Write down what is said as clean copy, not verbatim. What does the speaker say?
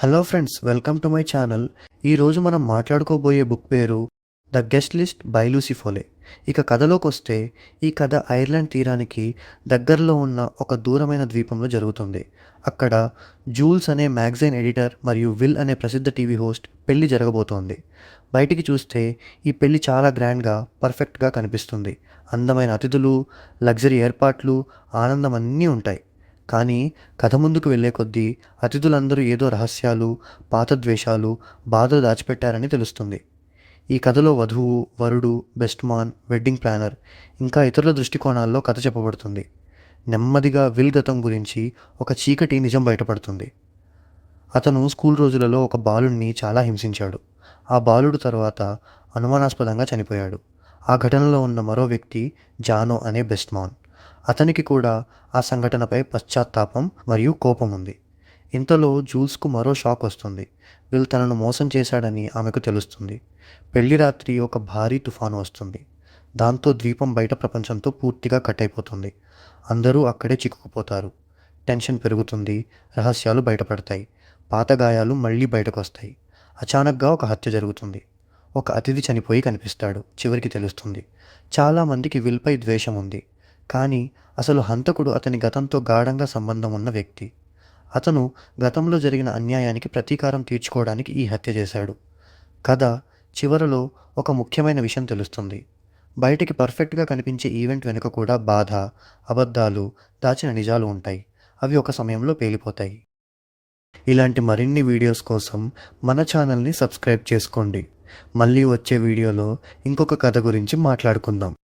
Hello friends, welcome to my channel. ఈరోజు మనం మాట్లాడుకోబోయే బుక్ పేరు the guest list by Lucy Foley. ఇక కథలోకి వస్తే, ఈ కథ ఐర్లాండ్ తీరానికి దగ్గరలో ఉన్న ఒక దూరమైన ద్వీపంలో జరుగుతుంది. అక్కడ జూల్స్ అనే మ్యాగజైన్ ఎడిటర్ మరియు విల్ అనే ప్రసిద్ధ టీవీ హోస్ట్ పెళ్లి జరగబోతోంది. బయటికి చూస్తే ఈ పెళ్లి చాలా గ్రాండ్గా, పర్ఫెక్ట్గా కనిపిస్తుంది. అందమైన అతిథులు, లగ్జరీ ఏర్పాట్లు, ఆనందం అన్నీ ఉంటాయి. కానీ కథ ముందుకు వెళ్ళే కొద్దీ అతిథులందరూ ఏదో రహస్యాలు, పాత ద్వేషాలు, బాధలు దాచిపెట్టారని తెలుస్తుంది. ఈ కథలో వధువు, వరుడు, బెస్ట్ మాన్, వెడ్డింగ్ ప్లానర్, ఇంకా ఇతరుల దృష్టికోణాల్లో కథ చెప్పబడుతుంది. నెమ్మదిగా విల్ గతం గురించి ఒక చీకటి నిజం బయటపడుతుంది. అతను స్కూల్ రోజులలో ఒక బాలుడిని చాలా హింసించాడు. ఆ బాలుడు తర్వాత అనుమానాస్పదంగా చనిపోయాడు. ఆ ఘటనలో ఉన్న మరో వ్యక్తి జానో అనే బెస్ట్ మాన్. అతనికి కూడా ఆ సంఘటనపై పశ్చాత్తాపం మరియు కోపం ఉంది. ఇంతలో జూల్స్కు మరో షాక్ వస్తుంది. విల్ తనను మోసం చేశాడని ఆమెకు తెలుస్తుంది. పెళ్లి రాత్రి ఒక భారీ తుఫాను వస్తుంది. దాంతో ద్వీపం బయట ప్రపంచంతో పూర్తిగా కట్ అయిపోతుంది. అందరూ అక్కడే చిక్కుకుపోతారు. టెన్షన్ పెరుగుతుంది. రహస్యాలు బయటపడతాయి. పాత గాయాలు మళ్ళీ బయటకు వస్తాయి. అచానక్గా ఒక హత్య జరుగుతుంది. ఒక అతిథి చనిపోయి కనిపిస్తాడు. చివరికి తెలుస్తుంది, చాలామందికి విల్పై ద్వేషం ఉంది. కానీ అసలు హంతకుడు అతని గతంతో గాఢంగా సంబంధం ఉన్న వ్యక్తి. అతను గతంలో జరిగిన అన్యాయానికి ప్రతీకారం తీర్చుకోవడానికి ఈ హత్య చేశాడు. కథ చివరలో ఒక ముఖ్యమైన విషయం తెలుస్తుంది. బయటికి పర్ఫెక్ట్గా కనిపించే ఈవెంట్ వెనుక కూడా బాధ, అబద్ధాలు, దాచిన నిజాలు ఉంటాయి. అవి ఒక సమయంలో పేలిపోతాయి. ఇలాంటి మరిన్ని వీడియోస్ కోసం మన ఛానల్ని సబ్స్క్రైబ్ చేసుకోండి. మళ్ళీ వచ్చే వీడియోలో ఇంకొక కథ గురించి మాట్లాడుకుందాం.